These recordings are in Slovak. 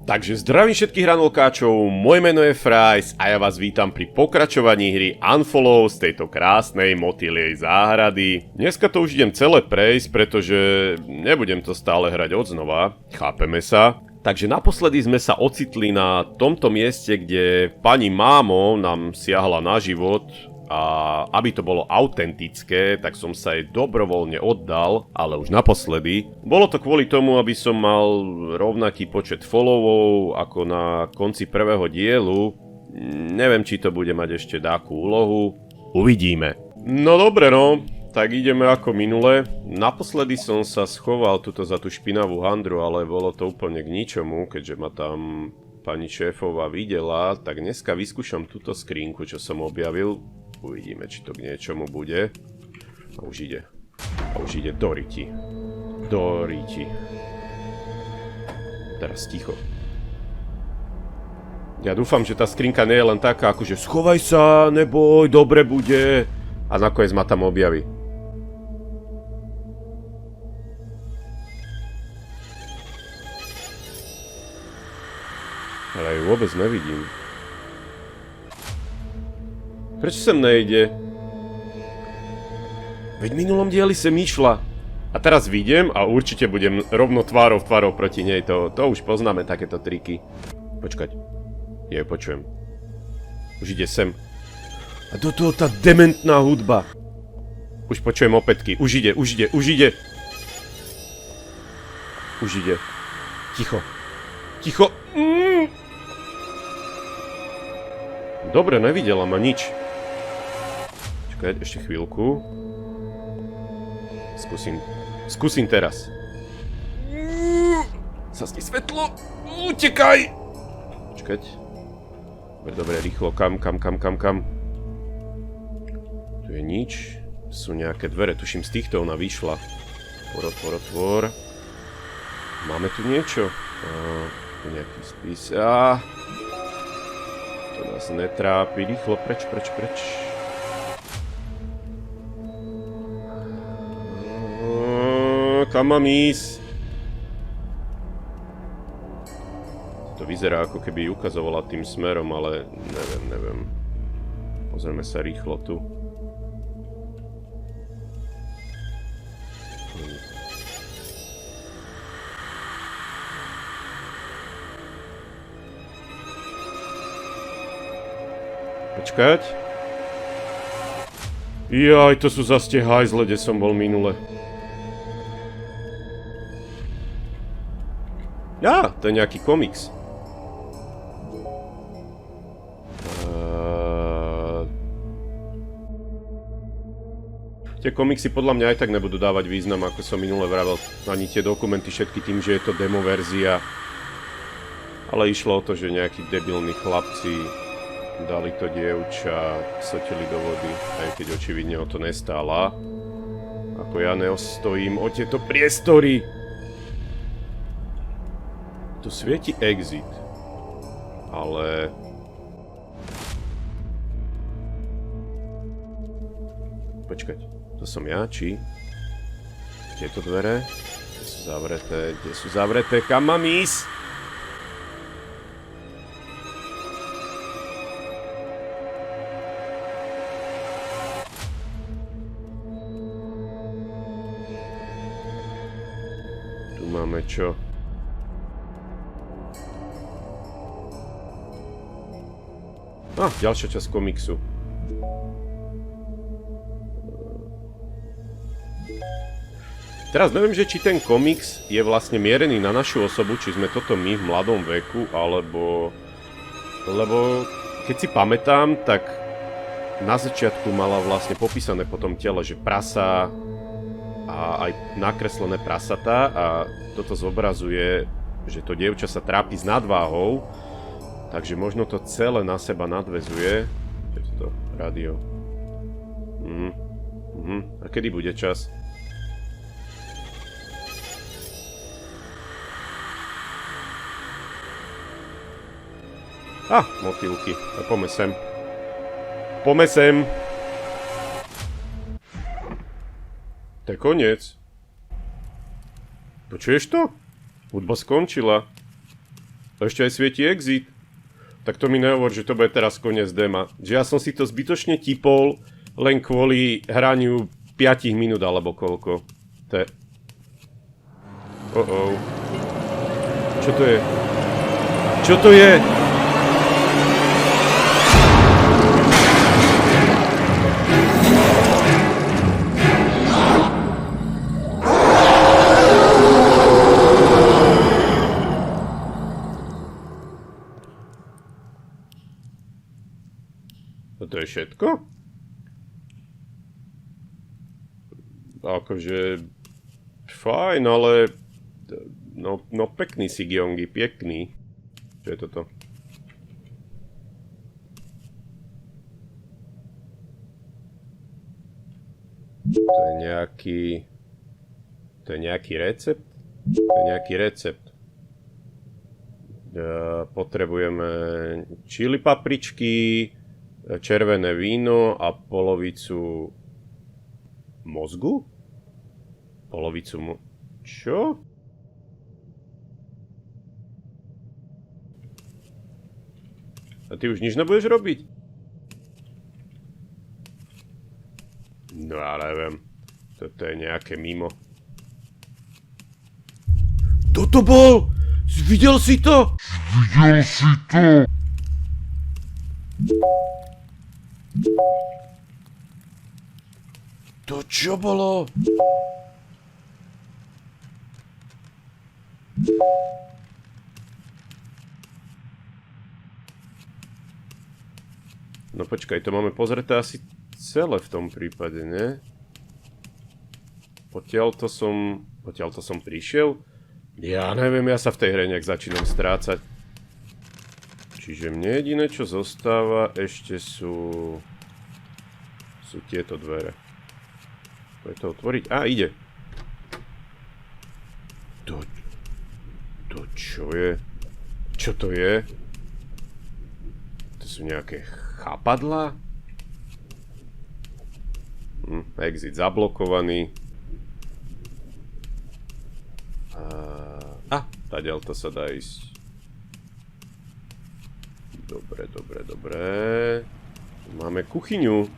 Takže zdravím všetkých hranolkáčov, moje meno je Frajs a ja vás vítam pri pokračovaní hry Unfollow z tejto krásnej motýliej záhrady. Dneska to už idem celé prejsť, pretože nebudem to stále hrať odznova, chápeme sa. Takže naposledy sme sa ocitli na tomto mieste, kde pani Mámo nám siahla na život. A aby to bolo autentické, tak som sa jej dobrovoľne oddal, ale už naposledy. Bolo to kvôli tomu, aby som mal rovnaký počet followov ako na konci prvého dielu. Neviem, či to bude mať ešte dákú úlohu. Uvidíme. No dobre no, tak ideme ako minule. Naposledy som sa schoval tuto za tú špinavú handru, ale bolo to úplne k ničomu, keďže ma tam pani šéfová videla. Tak dneska vyskúšam túto skrinku, čo som objavil. Uvidíme, či to k niečomu bude. A už ide. A už ide do riti. Do riti. Teraz ticho. Ja dúfam, že tá skrinka nie je len taká, akože schovaj sa, neboj, dobre bude. A nakoniec ma tam objaví. Ale ju vôbec nevidím. Prečo sem nejde? Veď v minulom dieli sem išla. A teraz vidím a určite budem rovno tvárou v tvárou proti nej. To už poznáme, takéto triky. Počkať. Ja ju počujem. Už ide sem. A do toho tá dementná hudba. Už počujem opätky. Už ide, už ide, už ide. Už ide. Ticho. Ticho. Dobre, nevidela ma nič. Počkať, ešte chvíľku. Skúsim teraz. Zasni svetlo. Utekaj! Počkať. Dobre, rýchlo. Kam? Tu je nič. Sú nejaké dvere. Tuším, z týchto ona vyšla. Otvor. Máme tu niečo? Tu nejaký spis. To nás netrápi. Rýchlo, preč. Kam mám ísť? To vyzerá, ako keby ukazovala tým smerom, ale neviem. Pozrieme sa rýchlo tu. Počkať. Jaj, to sú zas tie hajzle, kde som bol minule. To je nejaký komiks. Tie komiksy podľa mňa aj tak nebudú dávať význam, ako som minule vravel. Ani tie dokumenty všetky tým, že je to demo verzia. Ale išlo o to, že nejakí debilní chlapci dali to dievča, sotili do vody, aj keď očividne o to nestála. Ako ja neostojím o tieto priestory. Tu svieti exit. Ale... Počkať, to som ja, či? Tieto dvere? Kde sú zavreté? Kam mám ísť? Tu máme čo? Ďalšia časť komiksu. Teraz neviem, že či ten komiks je vlastne mierený na našu osobu, či sme toto my v mladom veku, alebo... Lebo keď si pamätám, tak na začiatku mala vlastne popísané po tom tele, že prasa a aj nakreslené prasatá a toto zobrazuje, že to dievča sa trápi s nadváhou. Takže možno to celé na seba nadväzuje. Čo je to? Rádio. A kedy bude čas? Motýlky. Poďme sem. To je koniec. Počuješ to? Hudba skončila. Ešte aj svieti exit. Tak to mi nehovor, že to bude teraz koniec dema. Že ja som si to zbytočne tipol len kvôli hraniu 5 minút alebo koľko. To je... Čo to je? Čo to je? To je všetko? Akože... Fajn, ale... No pekný si Gyeongi, pekný. Čo je toto? To je nejaký... To je nejaký recept? To je nejaký recept. Potrebujeme čili papričky, červené víno a polovicu... mozgu? Polovicu Čo? A ty už nič nebudeš robiť? No ja neviem. Toto je nejaké mimo. Kto to bol? Videl si to? Videl si to? To čo bolo? No počkaj, to máme pozreté asi celé v tom prípade, ne? Odtiaľto som prišiel? Ja neviem, ja sa v tej hre nejak začínam strácať. Čiže mne jediné, čo zostáva, ešte sú tieto dvere. Poďme to otvoriť. Á, ide. To čo je? Čo to je? To sú nejaké chápadlá? Exit zablokovaný. Tadiaľ to sa dá ísť. Dobre. Máme kuchyňu.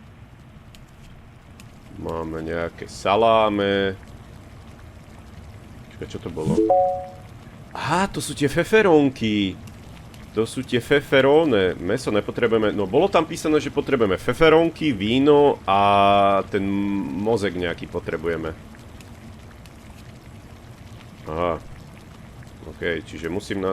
Máme nejaké saláme. Čakaj, čo to bolo? Aha, to sú tie feferónky. To sú tie feferóne. Meso nepotrebujeme. No, bolo tam písané, že potrebujeme feferónky, víno a ten mozek nejaký potrebujeme. Aha. OK, čiže musím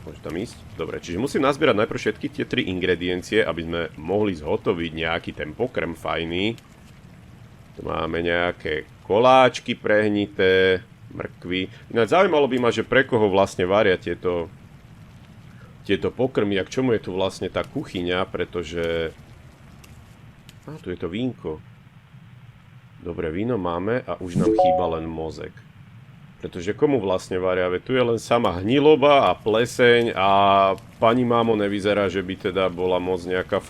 Môže tam ísť? Dobre, čiže musím nazbierať najprv všetky tie 3 ingrediencie, aby sme mohli zhotoviť nejaký ten pokrm fajný. Tu máme nejaké koláčky prehnité, mrkvy. Ináč zaujímalo by ma, že pre koho vlastne varia tieto pokrmy a k čomu je tu vlastne tá kuchyňa, pretože... tu je to vínko. Dobre, víno máme a už nám chýba len mozek. Pretože komu vlastne varia? Veď tu je len sama hniloba a pleseň a pani mámo nevyzerá, že by teda bola moc nejaká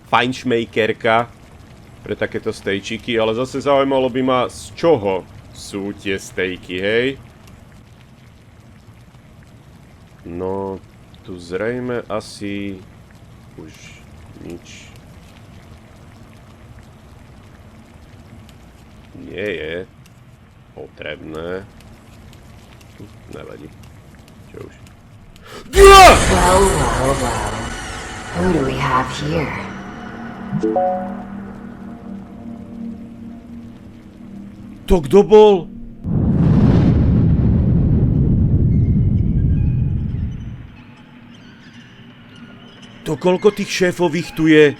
fajnšmejkerka pre takéto stejčiky, ale zase zaujímalo by ma, z čoho sú tie stejky, hej? No, tu zrejme asi už nič nie je potrebné. Nevadí. Čo už? Well. Who do we have here? To kto bol? To koľko tých šéfových tu je?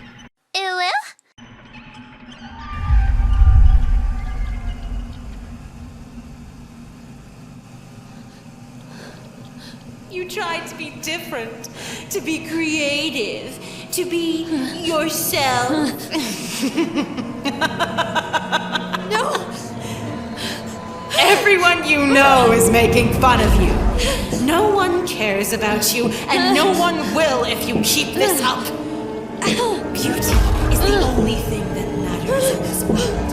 You tried to be different, to be creative, to be yourself. No! Everyone you know is making fun of you. No one cares about you, and no one will if you keep this up. Beauty is the only thing that matters in this world.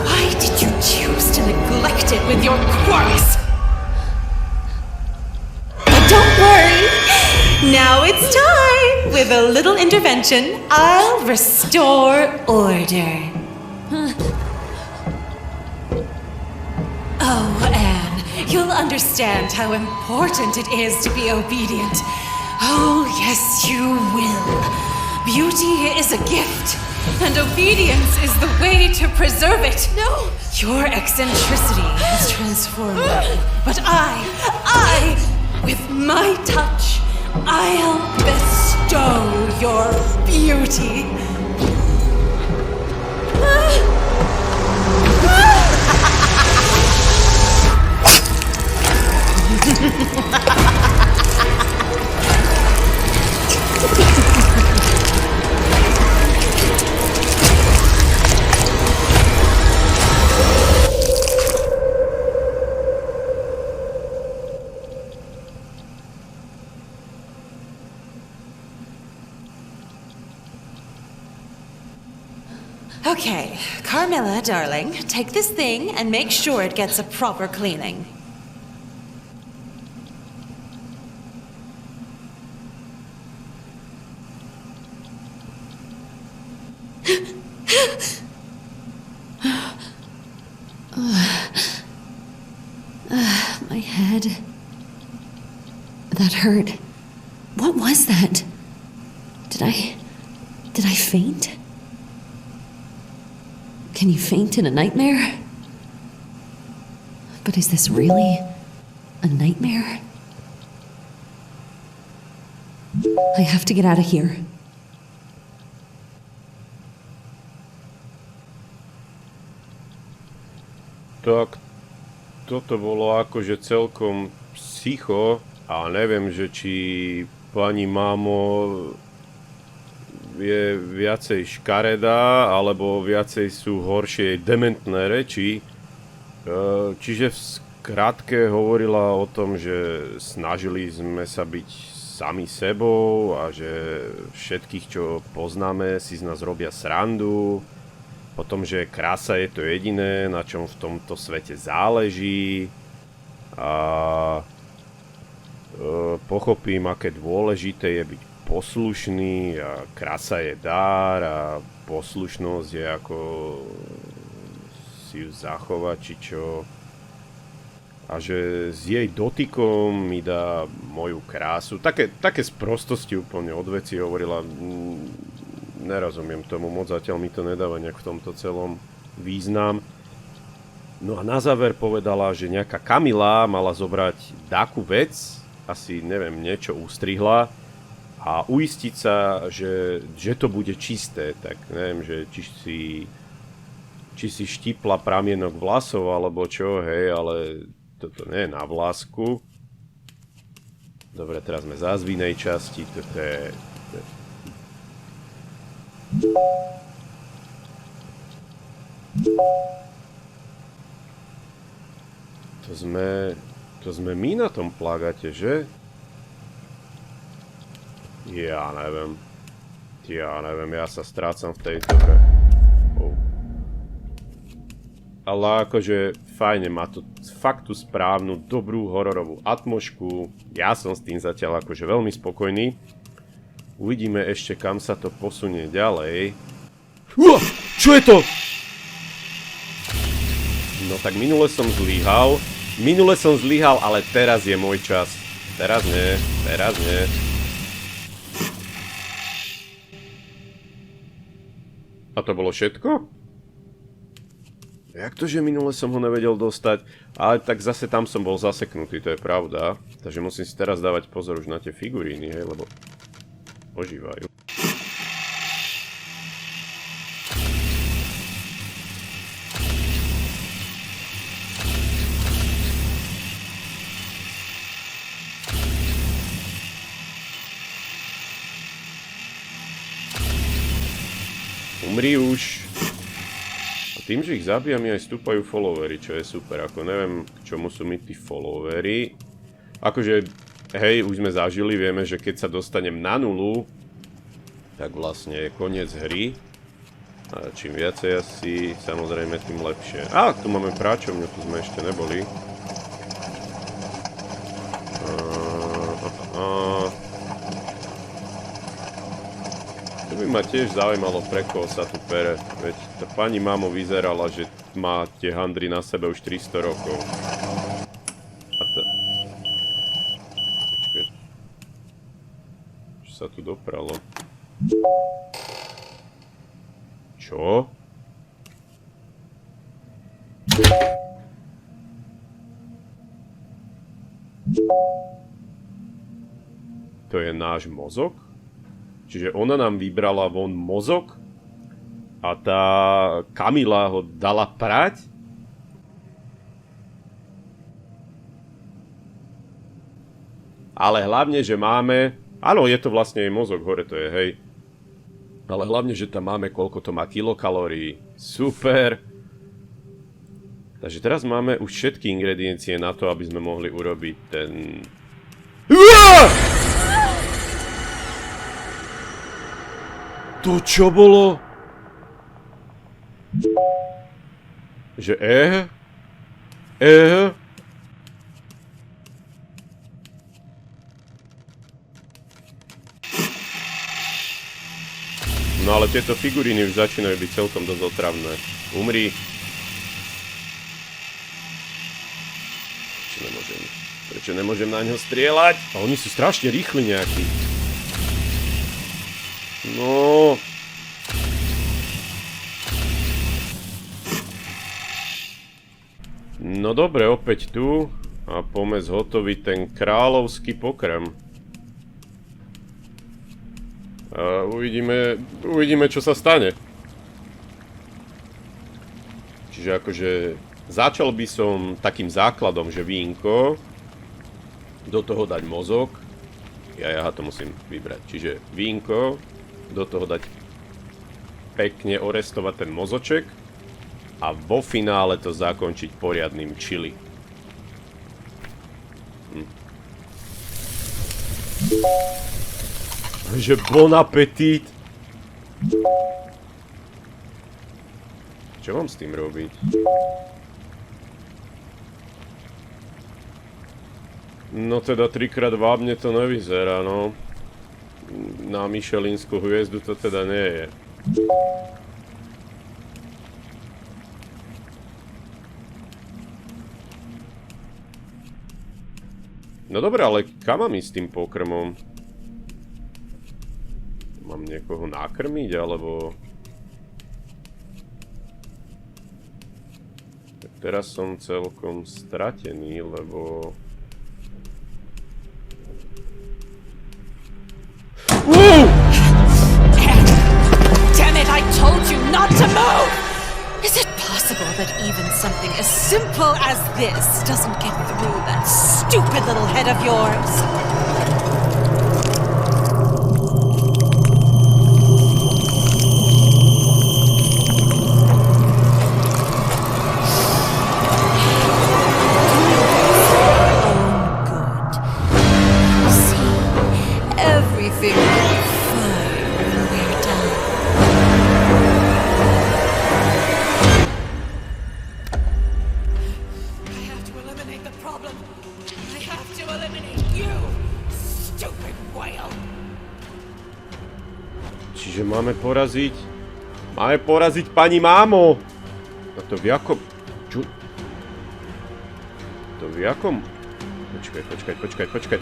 Why did you choose to neglect it with your quirks? I don't Don't worry. Now it's time. With a little intervention, I'll restore order. Oh, Anne, you'll understand how important it is to be obedient. Oh, yes, you will. Beauty is a gift, and obedience is the way to preserve it. No! Your eccentricity has transformed me, but I, with my touch, I'll bestow your beauty. Okay, Carmilla, darling, take this thing and make sure it gets a proper cleaning. My head. That hurt. What was that? Did I faint? Can you faint in a nightmare? But is this really a nightmare? I have to get out of here. Tak, toto bolo akože celkom psycho a neviem, že či pani mámo je viacej škaredá, alebo viacej sú horšie dementné reči. Čiže v skratke hovorila o tom, že snažili sme sa byť sami sebou a že všetkých, čo poznáme, si z nás robia srandu. Potom, že krása je to jediné, na čom v tomto svete záleží. A pochopím, aké dôležité je byť poslušný a krása je dár a poslušnosť je ako si ju zachovať, či čo. A že s jej dotykom mi dá moju krásu. Také sprostosti úplne od veci hovorila. Nerozumiem tomu, moc zatiaľ mi to nedáva nejak v tomto celom význam. No a na záver povedala, že nejaká Kamila mala zobrať takú vec, asi neviem, niečo ustrihla a uistiť sa, že to bude čisté. Tak neviem, že či si štipla pramienok vlasov alebo čo, hej, ale toto nie je na vlásku. Dobre, teraz sme zás v inej časti, toto je... To sme my na tom plagáte, že? Ja neviem, ja sa strácam v tejto hre. Ale akože fajne, má to fakt tú správnu, dobrú hororovú atmošku. Ja som s tým zatiaľ akože veľmi spokojný. Uvidíme ešte, kam sa to posunie ďalej. Čo je to? No tak minule som zlyhal, ale teraz je môj čas. Teraz nie. A to bolo všetko? Jak to, že minule som ho nevedel dostať? Ale tak zase tam som bol zaseknutý, to je pravda. Takže musím si teraz dávať pozor už na tie figuríny, hej, lebo ožívajú. Umri už. A tým, že ich zabíjam, mi aj stúpajú followery, čo je super. Ako neviem, k čomu sú mi tí followery. Akože, hej, už sme zažili, vieme, že keď sa dostanem na nulu, tak vlastne je koniec hry. A čím viacej asi, samozrejme, tým lepšie. A, tu máme práčovňu, tu sme ešte neboli. To by ma tiež zaujímalo, pre koho sa tu pere. Veď tá pani mámo vyzerala, že má tie handry na sebe už 300 rokov. A to... Počkaj. Čo sa tu dopralo? Čo? To je náš mozog? Čiže ona nám vybrala von mozog a tá Kamila ho dala prať? Ale hlavne, že máme... Áno, je to vlastne jej mozog, hore to je, hej. Ale hlavne, že tam máme, koľko to má kilokalórií. Super! Takže teraz máme už všetky ingrediencie na to, aby sme mohli urobiť ten... To čo bolo? Že No ale tieto figuríny už začínajú byť celkom dosť otravné. Umri. Prečo nemôžem na ňo strieľať? A oni sú strašne rýchli nejakí. No. No dobre, opäť tu. A poďme zhotoviť ten kráľovský pokrm. A uvidíme, čo sa stane. Čiže akože začal by som takým základom, že vínko, do toho dať mozog. Ja to musím vybrať. Čiže vínko, do toho dať pekne orestovať ten mozoček a vo finále to zakončiť poriadnym chili. Že bon appétit. Čo mám s tým robiť? No teda 3x vábne to nevyzerá, no. Na Michelinskú hviezdu to teda nie je. No dobré, ale kam mám ísť s tým pokrmom? Mám niekoho nakrmiť, alebo... Teraz som celkom stratený, lebo... Damn it, I told you not to move! Is it possible that even something as simple as this doesn't get through that stupid little head of yours? Čiže máme poraziť pani mámo! A to v jakom... Čo? To v jakom...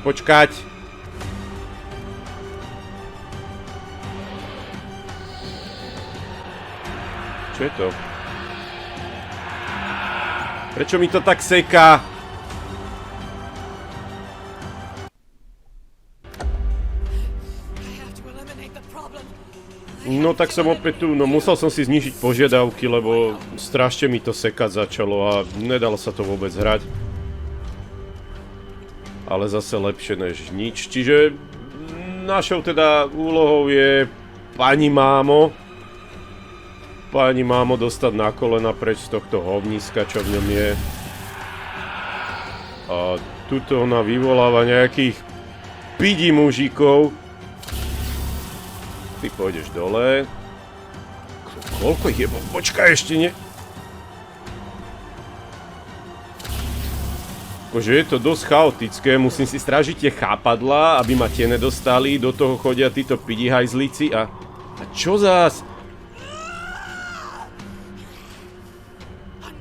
Počkať! Čo je to? Prečo mi to tak seká? No tak som opäť tu, no musel som si znížiť požiadavky, lebo strašne mi to sekať začalo a nedalo sa to vôbec hrať. Ale zase lepšie než nič, čiže našou teda úlohou je pani mámo dostať na kolena preč z tohto hovniska, čo v ňom je. A tuto ona vyvoláva nejakých pidi mužikov. Ty pôjdeš dole. Koľko ich je? Počkaj, ešte nie. Akože je to dosť chaotické, musím si strážiť tie chápadlá, aby ma tie nedostali. Do toho chodia títo pidi hajzlíci a... A čo zás?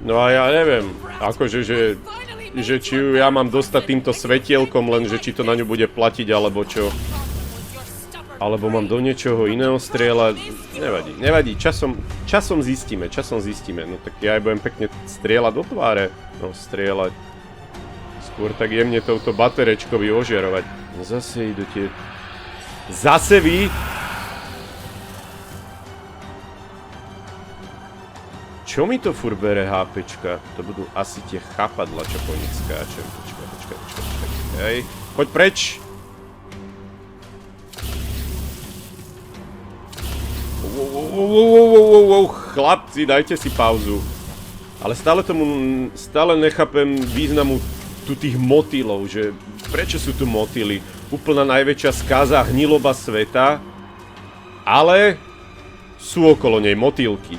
No a ja neviem, akože, že či ju ja mám dostať týmto svetielkom, lenže či to na ňu bude platiť, alebo čo. Alebo mám do niečoho iného strieľať. Nevadí, časom zistíme. No tak ja aj budem pekne strieľať do tváre. No, strieľať. Skôr tak jemne touto baterečkou ožiarovať. No zase idú tie... Zase vy? Čo mi to furt bere HPčka? To budú asi tie chapadla, čo po nich skáčem. Počkaj. Hej, poď preč! Wow, chlapci, dajte si pauzu. Ale stále nechápem významu tu tých motýlov, že prečo sú tu motýly? Úplná najväčšia skaza, hniloba sveta, ale sú okolo nej motýlky.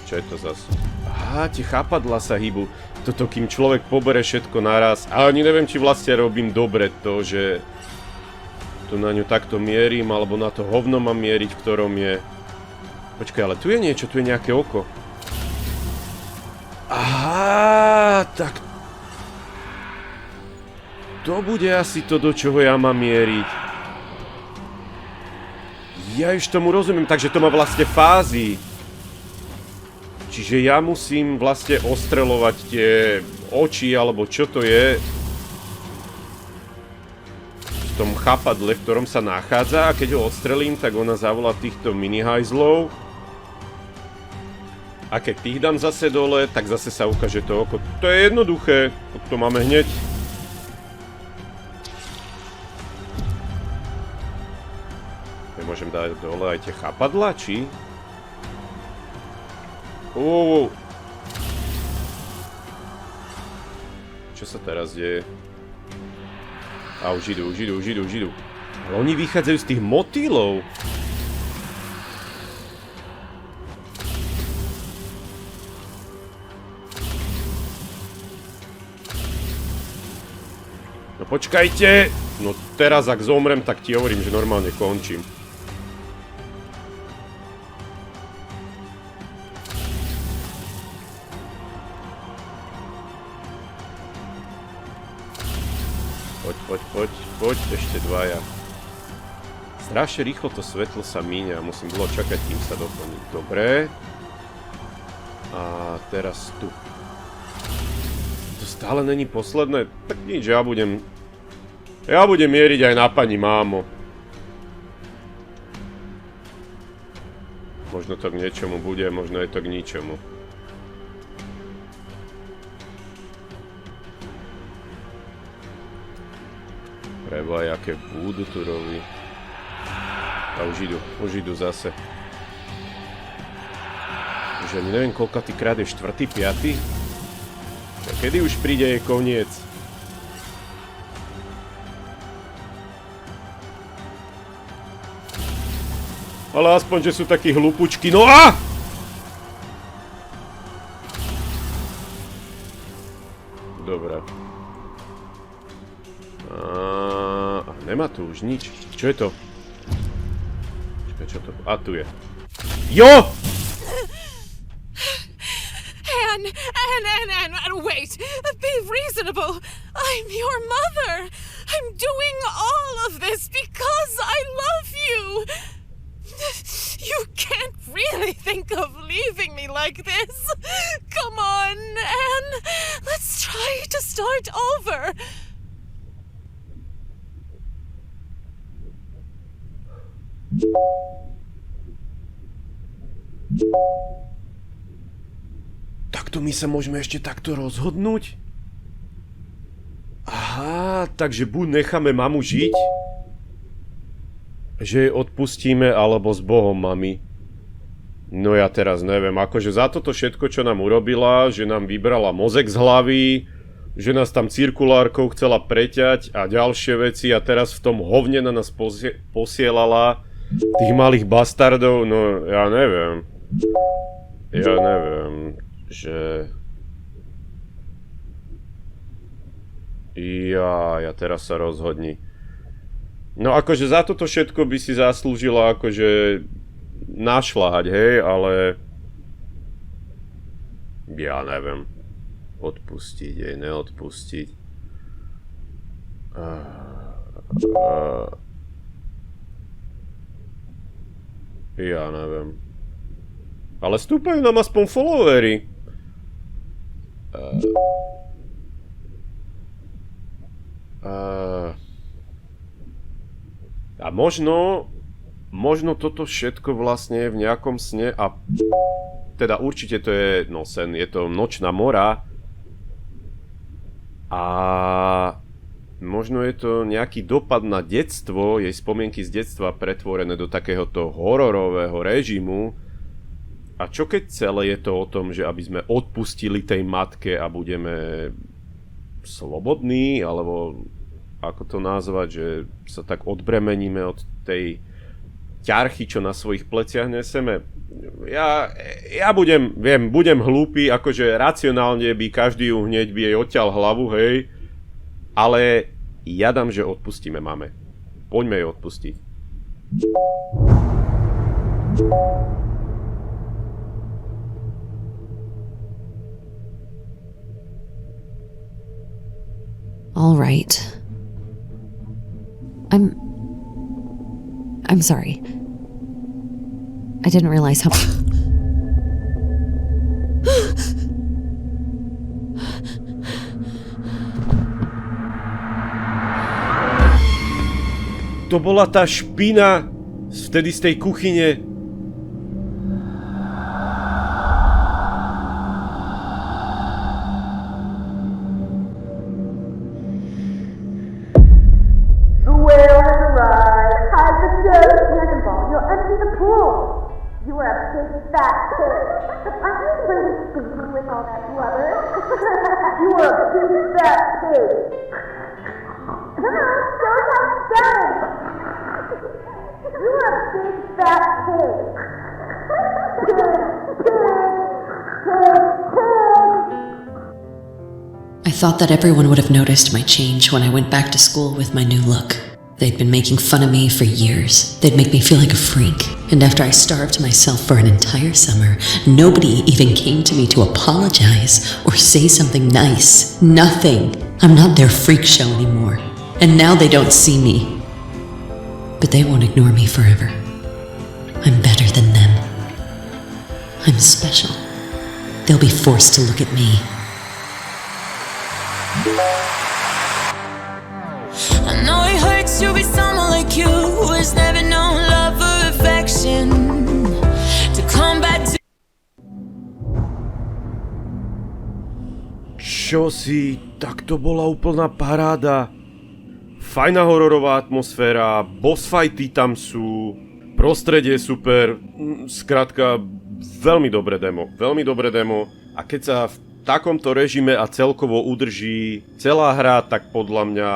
Čo je to zase? Aha, tie chápadlá sa hýbu. Toto, kým človek pobere všetko naraz. A ani neviem, či vlastne robím dobre to, že tu na ňu takto mierim, alebo na to hovno mám mieriť, v ktorom je. Počkaj, ale tu je niečo, tu je nejaké oko. Aha, tak... To bude asi to, do čoho ja mám mieriť. Ja už tomu rozumiem, takže to má vlastne fázy. Čiže ja musím vlastne ostreľovať tie oči, alebo čo to je, v tom chápadle, v ktorom sa nachádza, a keď ho odstrelím, tak ona zavolá týchto minihajzlov. A keď tých dám zase dole, tak zase sa ukáže to oko. To je jednoduché, to máme hneď. Môžem dať dole aj tie chápadlá, či? Čo sa teraz deje? A už idú. Ale oni vychádzajú z tých motýlov. No počkajte! No teraz, ak zomrem, tak ti hovorím, že normálne končím. Poď, ešte dvaja. Strašne rýchlo to svetlo sa míňa, musím dlho čakať, kým sa doplní. Dobre. A teraz tu. To stále není posledné? Tak nič, ja budem mieriť aj na pani mámo. Možno to k niečomu bude, možno je to k ničomu. Preboha, aké vúdu tu robí. A už idú zase. Už ani neviem, koľkatýkrát je, 4., 5. A kedy už príde jej koniec? Ale aspoň, že sú takí hlupučky. No a! Dobre. Nemá tu už nič. Čo je to? Počkaj, čo to? A tu je. Jo! Anne, wait! Be reasonable! I'm your mother! I'm doing all of this because I love you! You can't really think of leaving me like this! Come on, Anne! Let's try to start over! Takto my sa môžeme ešte takto rozhodnúť? Aha, takže buď necháme mamu žiť, že jej odpustíme, alebo s Bohom, mami. No ja teraz neviem, akože za toto všetko, čo nám urobila, že nám vybrala mozek z hlavy, že nás tam cirkulárkou chcela preťať a ďalšie veci a teraz v tom hovne na nás posielala tých malých bastardov, no ja neviem, že... Ja teraz sa rozhodni. No akože za toto všetko by si zaslúžila akože našľahať, hej, ale ja neviem. Odpustiť jej, neodpustiť. Ja neviem. Ale stúpajú nám aspoň followery. A možno toto všetko vlastne je v nejakom sne a teda určite to je sen, je to nočná mora a možno je to nejaký dopad na detstvo, jej spomienky z detstva pretvorené do takéhoto hororového režimu. A čo keď celé je to o tom, že aby sme odpustili tej matke a budeme slobodní, alebo ako to nazvať, že sa tak odbremeníme od tej ťarchy, čo na svojich pleciach neseme. Ja budem hlúpy, akože racionálne by každý ju hneď by jej odťal hlavu, hej, ale ja dám, že odpustíme mame. Poďme jej odpustiť. All right. I'm sorry. I didn't realize how... To bola tá špina vtedy z tej kuchyne. I thought that everyone would have noticed my change when I went back to school with my new look. They'd been making fun of me for years. They'd make me feel like a freak. And after I starved myself for an entire summer, nobody even came to me to apologize or say something nice. Nothing. I'm not their freak show anymore. And now they don't see me. But they won't ignore me forever. I'm better than them. I'm special. They'll be forced to look at me. I know it hurts to be someone like you who has never known love or affection. To come back to... Čo si, tak to bola úplná paráda. Fajná hororová atmosféra, boss fighty tam sú, prostredie super, skrátka veľmi dobré demo. A keď sa v takomto režime a celkovo udrží celá hra, tak podľa mňa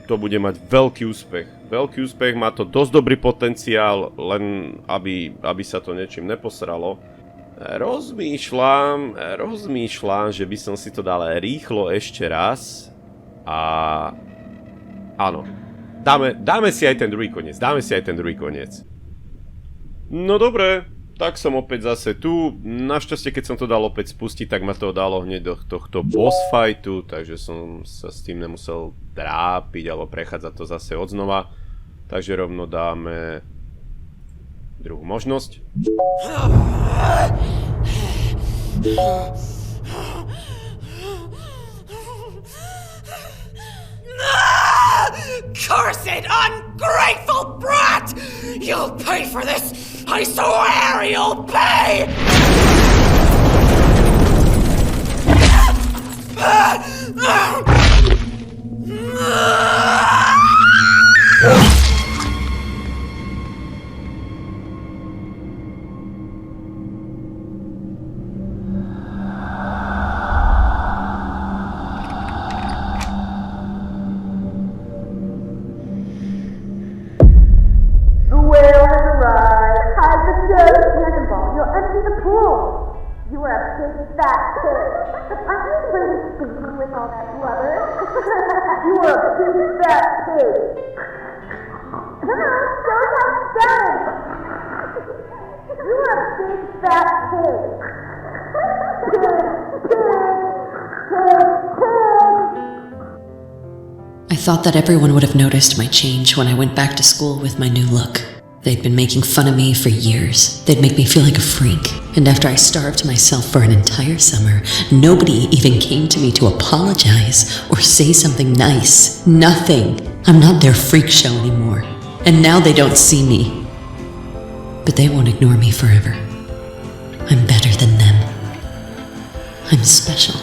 to bude mať veľký úspech. Veľký úspech, má to dosť dobrý potenciál, len aby sa to niečím neposralo. Rozmýšľam, že by som si to dal rýchlo ešte raz. A áno, dáme si aj ten druhý koniec. No dobre, tak som opäť zase tu. Našťastie, keď som to dal opäť spustiť, tak ma to dalo hneď do tohto boss fightu, takže som sa s tým nemusel trápiť alebo prechádzať to zase odznova. Takže rovno dáme druhú možnosť. Cursed, ungrateful brat! You'll pay for this! I swear you'll pay! I thought that everyone would have noticed my change when I went back to school with my new look. They'd been making fun of me for years. They'd make me feel like a freak. And after I starved myself for an entire summer, nobody even came to me to apologize or say something nice. Nothing. I'm not their freak show anymore. And now they don't see me. But they won't ignore me forever. I'm better than them. I'm special.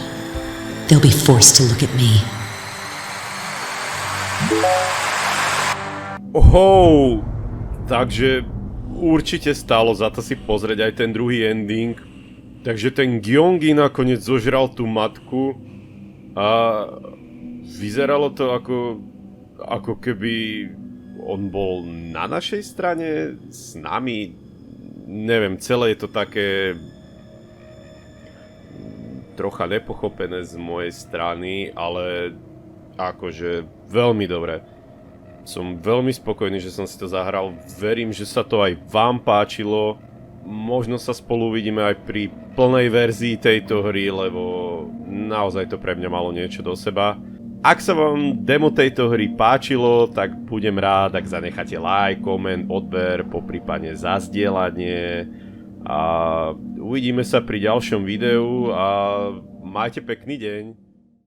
They'll be forced to look at me. Ohou, takže určite stálo za to si pozrieť aj ten druhý ending. Takže ten Gyeonggi nakoniec zožral tú matku a vyzeralo to ako keby on bol na našej strane, s nami. Neviem, celé je to také trocha nepochopené z mojej strany, ale akože veľmi dobre. Som veľmi spokojný, že som si to zahral. Verím, že sa to aj vám páčilo. Možno sa spolu uvidíme aj pri plnej verzii tejto hry, lebo naozaj to pre mňa malo niečo do seba. Ak sa vám demo tejto hry páčilo, tak budem rád, ak zanecháte like, koment, odber, poprípadne zazdieľanie. A uvidíme sa pri ďalšom videu a majte pekný deň.